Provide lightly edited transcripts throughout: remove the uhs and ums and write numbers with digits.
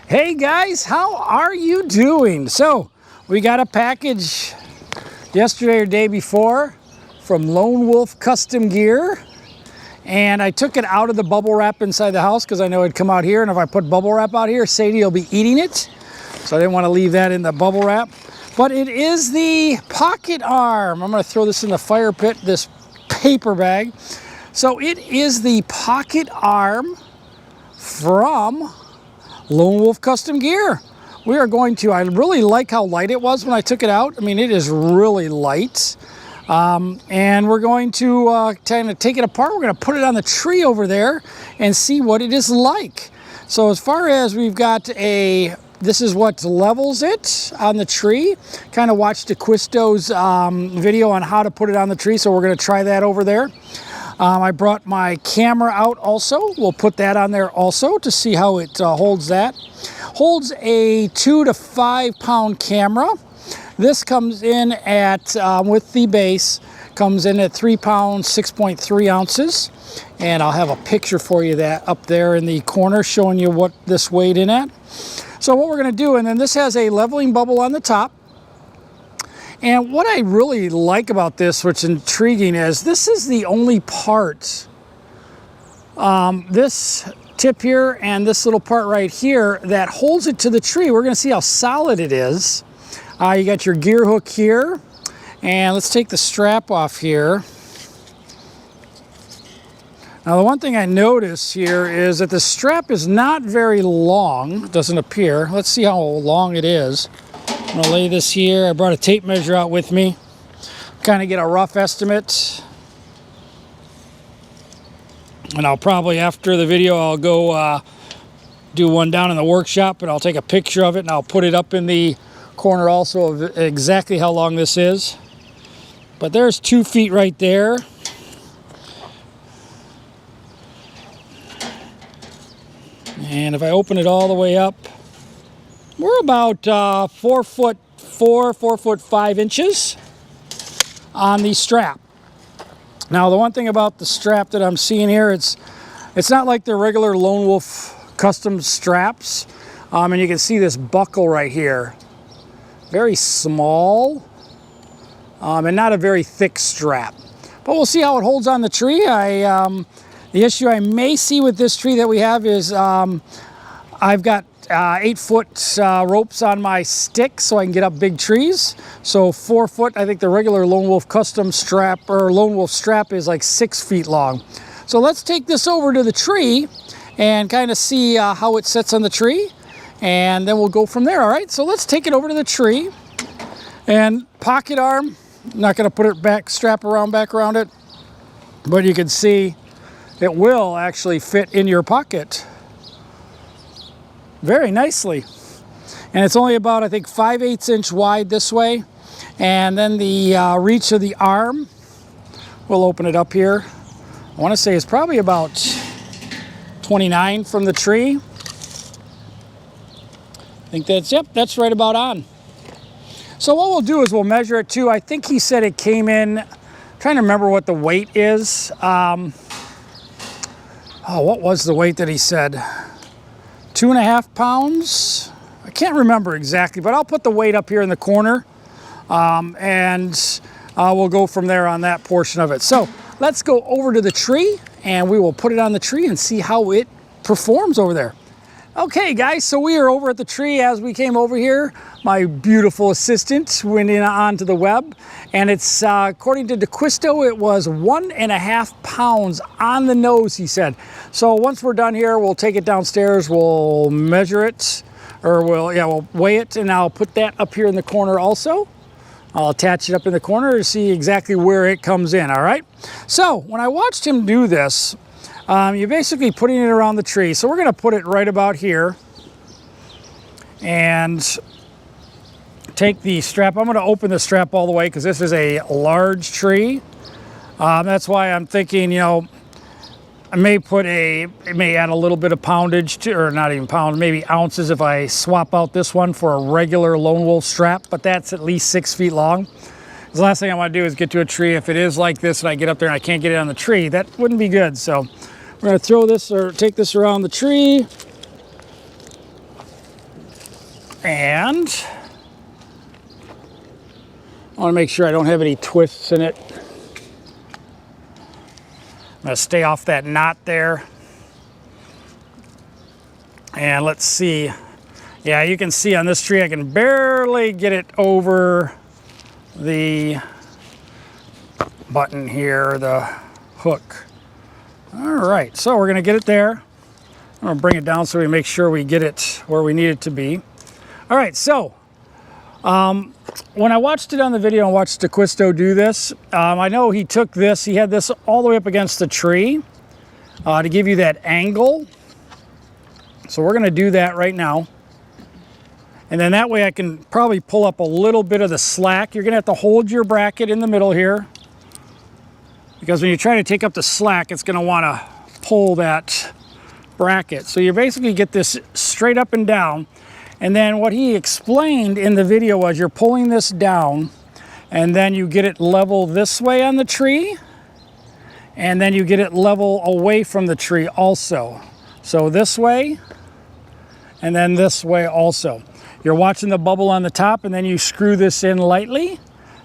Hey guys, how are you doing? So we got a package yesterday or day before from Lone Wolf Custom Gear, and I took it out of the bubble wrap inside the house because I know it'd come out here, and if I put bubble wrap out here, Sadie will be eating it, so I didn't want to leave that in the bubble wrap. But it is the pocket arm. I'm going to throw this in the fire pit, this paper bag. So it is the pocket arm from Lone Wolf Custom Gear. We are going to, I really like how light it was when I took it out. I mean, it is really light. And we're going to kind of take it apart. We're going to put it on the tree over there and see what it is like. So as far as we've got this is what levels it on the tree. Kind of watched DeQuisto's video on how to put it on the tree. So we're going to try that over there. I brought my camera out also. We'll put that on there also to see how it holds that. Holds a 2 to 5 pound camera. This comes in at, with the base, comes in at 3 pounds, 6.3 ounces. And I'll have a picture for you that up there in the corner showing you what this weighed in at. So what we're gonna do, and then this has a leveling bubble on the top. And what I really like about this, which is intriguing, is this is the only part, this tip here and this little part right here that holds it to the tree. We're going to see how solid it is. You got your gear hook here, and let's take the strap off here. Now the one thing I notice here is that the strap is not very long, it doesn't appear. Let's see how long it is. I'm going to lay this here. I brought a tape measure out with me, kind of get a rough estimate. And I'll probably, after the video, I'll go do one down in the workshop, and I'll take a picture of it, and I'll put it up in the corner also of exactly how long this is. But there's 2 feet right there. And if I open it all the way up, we're about 4 foot 5 inches on the strap. Now the one thing about the strap that I'm seeing here, it's not like the regular Lone Wolf custom straps. And you can see this buckle right here. Very small and not a very thick strap. But we'll see how it holds on the tree. The issue I may see with this tree that we have is I've got 8-foot ropes on my stick so I can get up big trees. So 4 foot, I think the regular Lone Wolf custom strap or Lone Wolf strap is like 6 feet long. So let's take this over to the tree and kind of see how it sits on the tree, and then we'll go from there. All right, so let's take it over to the tree. And pocket arm, I'm not going to put it back, strap around back around it, but you can see it will actually fit in your pocket very nicely. And it's only about, I think, 5/8 inch wide this way. And then the reach of the arm, we'll open it up here. I want to say it's probably about 29 from the tree. I think that's, yep, that's right about on. So what we'll do is we'll measure it too. I think he said it came in, I'm trying to remember what the weight is. Oh, what was the weight that he said? 2.5 pounds. I can't remember exactly, but I'll put the weight up here in the corner, and we'll go from there on that portion of it. So let's go over to the tree, and we will put it on the tree and see how it performs over there. Okay guys, so we are over at the tree. As we came over here, my beautiful assistant went in onto the web, and it's according to DeQuisto, it was 1.5 pounds on the nose, he said. So once we're done here, we'll take it downstairs, we'll measure it, or we'll weigh it, and I'll put that up here in the corner also. I'll attach it up in the corner to see exactly where it comes in. All right, so when I watched him do this, you're basically putting it around the tree. So we're going to put it right about here and take the strap. I'm going to open the strap all the way because this is a large tree. That's why I'm thinking, you know, I may add a little bit of poundage to, or not even pound, maybe ounces if I swap out this one for a regular Lone Wolf strap, but that's at least 6 feet long. The last thing I want to do is get to a tree. If it is like this and I get up there and I can't get it on the tree, that wouldn't be good. So we're going to throw this or take this around the tree. And I want to make sure I don't have any twists in it. I'm going to stay off that knot there. And let's see. Yeah, you can see on this tree I can barely get it over the button here, the hook. All right, so we're going to get it there. I'm going to bring it down so we make sure we get it where we need it to be. All right, so when I watched it on the video and watched DeQuisto do this, I know he took this, he had this all the way up against the tree to give you that angle. So we're going to do that right now. And then that way I can probably pull up a little bit of the slack. You're going to have to hold your bracket in the middle here, because when you try to take up the slack, it's going to want to pull that bracket. So you basically get this straight up and down. And then what he explained in the video was you're pulling this down, and then you get it level this way on the tree, and then you get it level away from the tree also. So this way, and then this way also. You're watching the bubble on the top, and then you screw this in lightly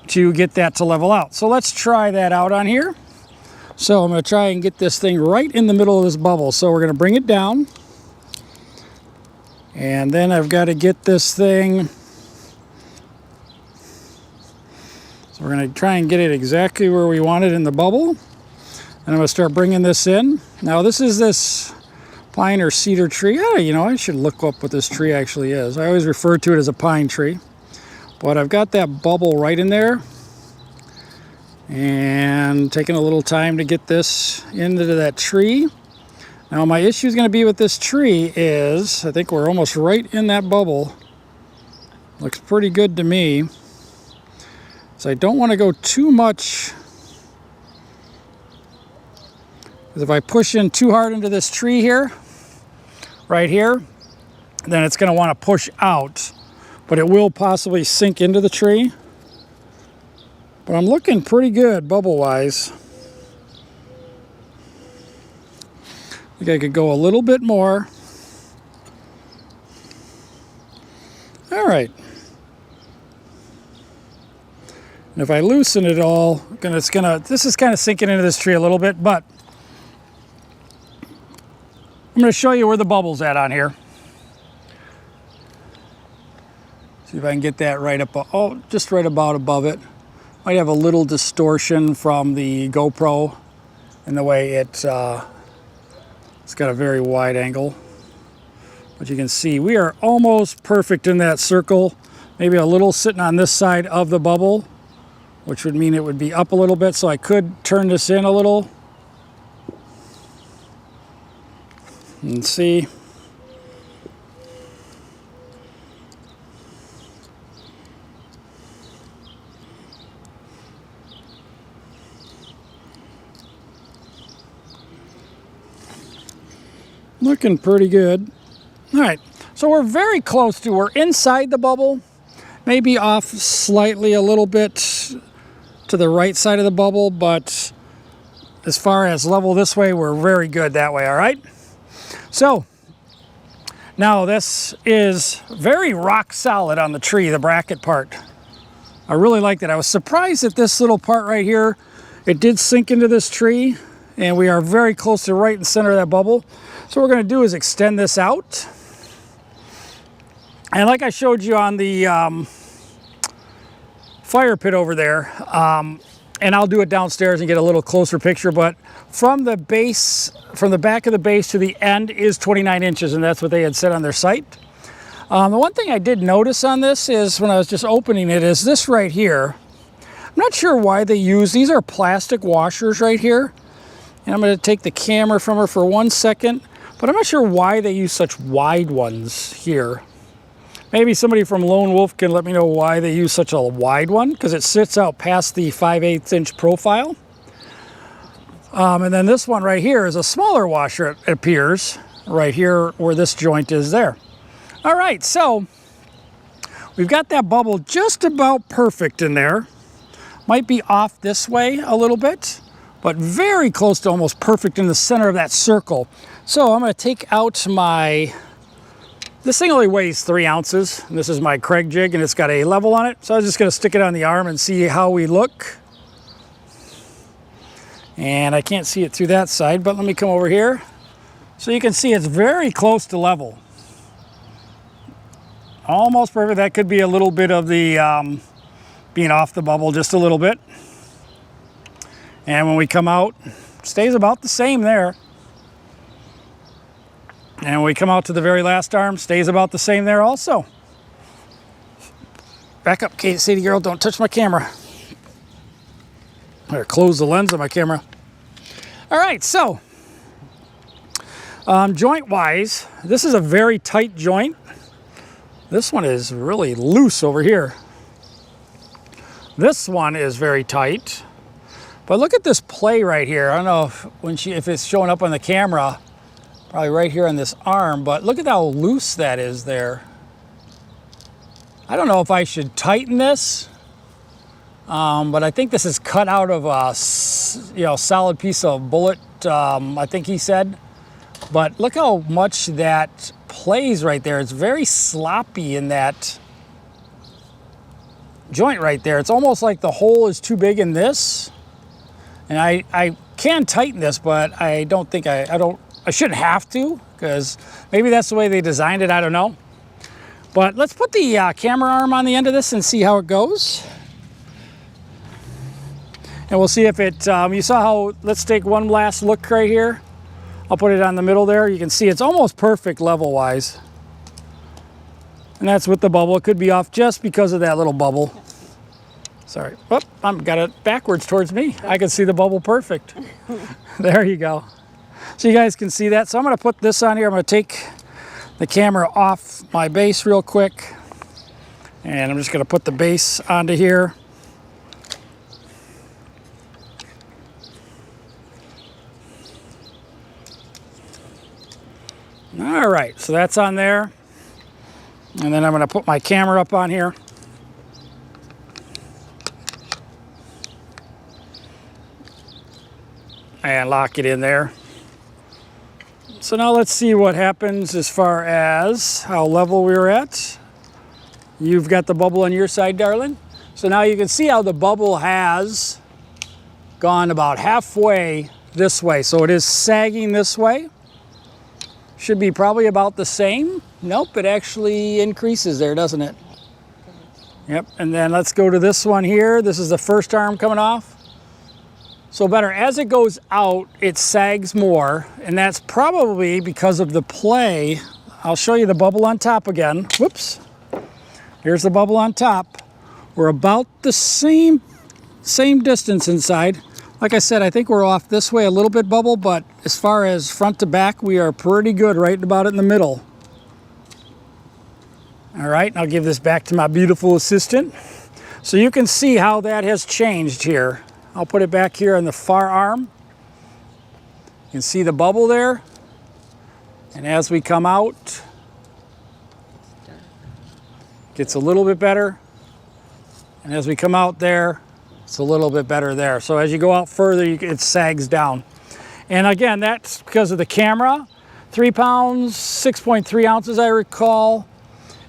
to get that to level out. So let's try that out on here. So I'm going to try and get this thing right in the middle of this bubble. So we're going to bring it down. And then I've got to get this thing. So we're going to try and get it exactly where we want it in the bubble. And I'm going to start bringing this in. Now this is this pine or cedar tree. Oh, you know, I should look up what this tree actually is. I always refer to it as a pine tree. But I've got that bubble right in there. And taking a little time to get this into that tree. Now my issue is going to be with this tree is, I think we're almost right in that bubble. Looks pretty good to me. So I don't want to go too much. Because if I push in too hard into this tree here, right here, then it's going to want to push out. But it will possibly sink into the tree. But I'm looking pretty good bubble-wise. I think I could go a little bit more. All right. And if I loosen it all, this is kind of sinking into this tree a little bit, but I'm going to show you where the bubble's at on here. See if I can get that right up, oh, just right about above it. Might have a little distortion from the GoPro in the way it's got a very wide angle. But you can see we are almost perfect in that circle. Maybe a little sitting on this side of the bubble, which would mean it would be up a little bit, so I could turn this in a little. And see. Looking pretty good. All right, so we're very close to, we're inside the bubble, maybe off slightly a little bit to the right side of the bubble, but as far as level this way, we're very good that way, all right? So, now this is very rock solid on the tree, the bracket part. I really liked it. I was surprised that this little part right here, it did sink into this tree, and we are very close to right in the center of that bubble. So what we're going to do is extend this out. And like I showed you on the fire pit over there, and I'll do it downstairs and get a little closer picture, but from the base, from the back of the base to the end is 29 inches, and that's what they had said on their site. The one thing I did notice on this is when I was just opening it is this right here. I'm not sure why they use, these are plastic washers right here. And I'm going to take the camera from her for 1 second, but I'm not sure why they use such wide ones here. Maybe somebody from Lone Wolf can let me know why they use such a wide one, because it sits out past the 5/8 inch profile. And then this one right here is a smaller washer, it appears, right here where this joint is there. All right, so we've got that bubble just about perfect in there. Might be off this way a little bit, but very close to almost perfect in the center of that circle. So I'm going to take out my This thing only weighs 3 ounces. And this is my Craig jig, and it's got a level on it. So I was just going to stick it on the arm and see how we look. And I can't see it through that side, but let me come over here. So you can see it's very close to level. Almost perfect. That could be a little bit of the being off the bubble, just a little bit. And when we come out, it stays about the same there. And when we come out to the very last arm, stays about the same there also. Back up, Katie girl, don't touch my camera. Better close the lens of my camera. All right, so joint wise, this is a very tight joint. This one is really loose over here. This one is very tight. But look at this play right here. I don't know if it's showing up on the camera, probably right here on this arm, but look at how loose that is there. I don't know if I should tighten this, but I think this is cut out of a solid piece of bullet, I think he said. But look how much that plays right there. It's very sloppy in that joint right there. It's almost like the hole is too big in this. And I can tighten this, but I don't think I shouldn't have to, because maybe that's the way they designed it. I don't know. But let's put the camera arm on the end of this and see how it goes. And we'll see if it, you saw how, let's take one last look right here. I'll put it on the middle there. You can see it's almost perfect level-wise. And that's with the bubble. It could be off just because of that little bubble. Sorry. Oh, I've got it backwards towards me. I can see the bubble perfect. There you go. So you guys can see that. So I'm going to put this on here. I'm going to take the camera off my base real quick. And I'm just going to put the base onto here. All right, so that's on there. And then I'm going to put my camera up on here. And lock it in there. So now let's see what happens as far as how level we're at. You've got the bubble on your side, darling. So now you can see how the bubble has gone about halfway this way. So it is sagging this way. Should be probably about the same. Nope, it actually increases there, doesn't it? Yep, and then let's go to this one here. This is the first arm coming off. So better, as it goes out, it sags more, and that's probably because of the play. I'll show you the bubble on top again. Whoops. Here's the bubble on top. We're about the same distance inside. Like I said, I think we're off this way a little bit bubble, but as far as front to back, we are pretty good right about it in the middle. All right, I'll give this back to my beautiful assistant. So you can see how that has changed here. I'll put it back here on the far arm. You can see the bubble there. And as we come out, it gets a little bit better. And as we come out there, it's a little bit better there. So as you go out further, it sags down. And again, that's because of the camera. 3 pounds, 6.3 ounces, I recall.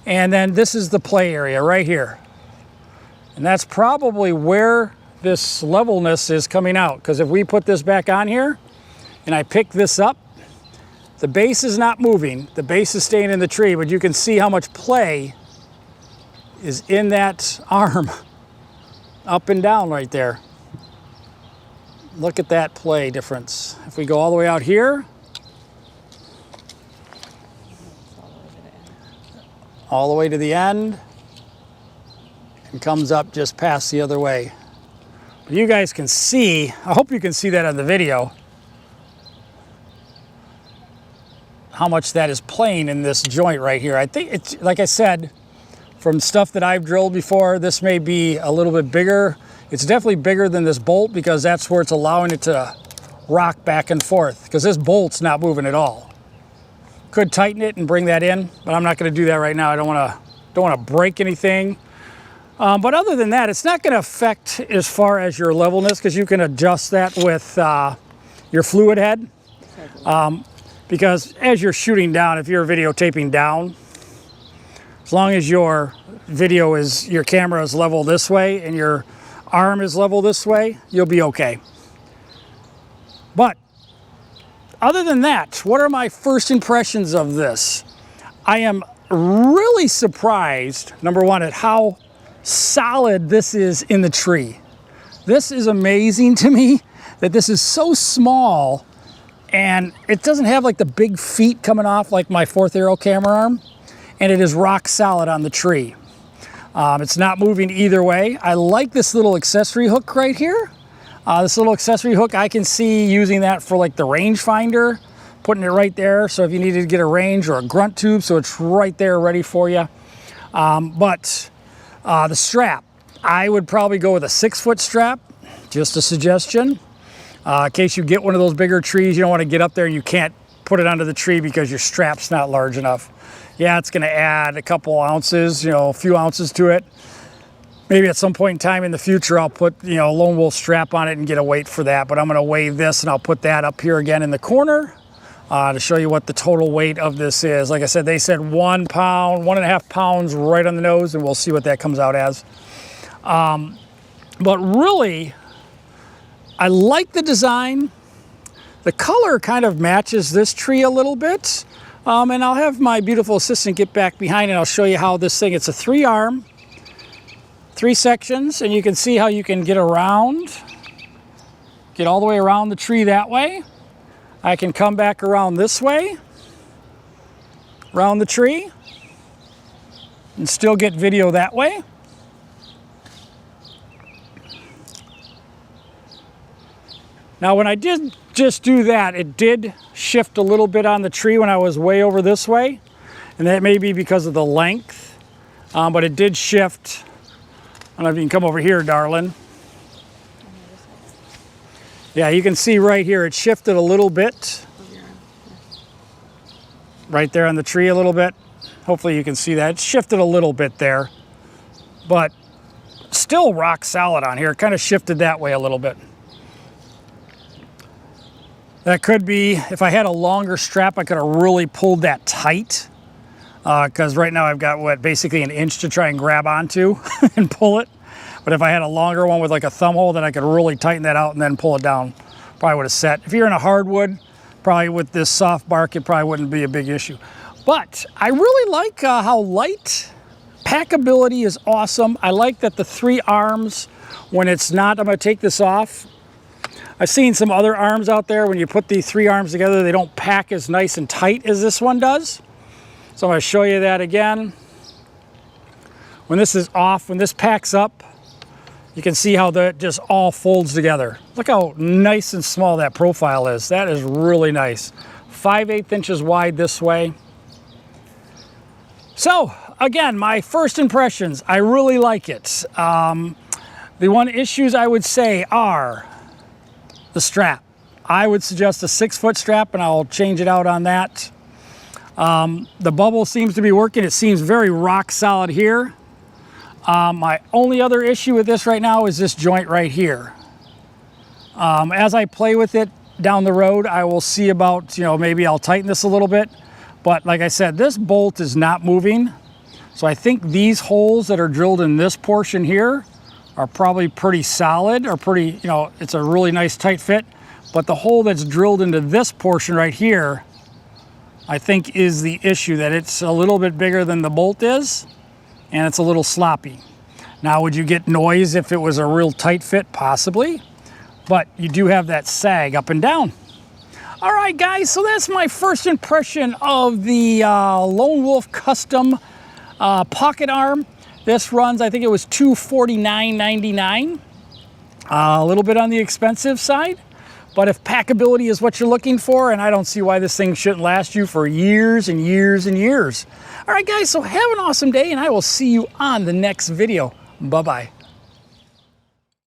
And then this is the play area right here. And that's probably where this levelness is coming out, because if we put this back on here and I pick this up, the base is not moving, the base is staying in the tree, but you can see how much play is in that arm up and down right there. Look at that play difference. If we go all the way out here, all the way to the end, and comes up just past the other way. You guys can see, I hope you can see that on the video, how much that is playing in this joint right here. I think it's, like I said, from stuff that I've drilled before, this may be a little bit bigger. It's definitely bigger than this bolt, because that's where it's allowing it to rock back and forth, because this bolt's not moving at all. Could tighten it and bring that in, but I'm not going to do that right now. I don't want to break anything. But other than that, it's not going to affect as far as your levelness, because you can adjust that with your fluid head. Because as you're shooting down, if you're videotaping down, As long as your camera is level this way and your arm is level this way, you'll be okay. But other than that, what are my first impressions of this? I am really surprised, number one, at how solid this is in the tree. This is amazing to me that this is so small and it doesn't have like the big feet coming off like my 4th Aero camera arm, and it is rock solid on the tree. It's not moving either way. I like this little accessory hook right here. This little accessory hook, I can see using that for like the rangefinder, putting it right there. So if you needed to get a range or a grunt tube, so it's right there ready for you. But the strap, I would probably go with a 6-foot strap, just a suggestion. In case you get one of those bigger trees, you don't want to get up there and you can't put it onto the tree because your strap's not large enough. Yeah, it's going to add a couple ounces, a few ounces to it. Maybe at some point in time in the future, I'll put, a Lone Wolf strap on it and get a weight for that. But I'm going to weigh this and I'll put that up here again in the corner to show you what the total weight of this is. Like I said, they said 1 pound, 1.5 pounds right on the nose, and we'll see what that comes out as. But really, I like the design. The color kind of matches this tree a little bit. And I'll have my beautiful assistant get back behind and I'll show you how this thing, it's a 3-arm, 3 sections, and you can see how you can get around, get all the way around the tree that way. I can come back around this way, around the tree, and still get video that way. Now when I did just do that, it did shift a little bit on the tree when I was way over this way, and that may be because of the length, but it did shift. I don't know if you can come over here, darling. Yeah, you can see right here, it shifted a little bit. Right there on the tree a little bit. Hopefully you can see that. It shifted a little bit there, but still rock solid on here. It kind of shifted that way a little bit. That could be, if I had a longer strap, I could have really pulled that tight. Because right now I've got, basically an inch to try and grab onto and pull it. But if I had a longer one with like a thumb hole, then I could really tighten that out and then pull it down. Probably would have set. If you're in a hardwood, probably with this soft bark, it probably wouldn't be a big issue. But I really like how light, packability is awesome. I like that the 3 arms, when it's not, I'm gonna take this off. I've seen some other arms out there, when you put the 3 arms together, they don't pack as nice and tight as this one does. So I'm going to show you that again. When this is off, when this packs up, you can see how that just all folds together. Look how nice and small that profile is. That is really nice. 5/8 inches wide this way. So again, my first impressions, I really like it. The one issues I would say are the strap. I would suggest a 6-foot strap, and I'll change it out on that. The bubble seems to be working. It seems very rock solid here. My only other issue with this right now is this joint right here. As I play with it down the road, I will see about, maybe I'll tighten this a little bit. But like I said, this bolt is not moving. So I think these holes that are drilled in this portion here are probably pretty solid, or pretty, it's a really nice tight fit. But the hole that's drilled into this portion right here, I think is the issue, that it's a little bit bigger than the bolt is, and it's a little sloppy. Now, would you get noise if it was a real tight fit? Possibly, but you do have that sag up and down. All right, guys, so that's my first impression of the Lone Wolf Custom pocket arm. This runs, I think it was $249.99. A little bit on the expensive side, but if packability is what you're looking for, and I don't see why this thing shouldn't last you for years and years and years. All right, guys, so have an awesome day, and I will see you on the next video. Bye-bye.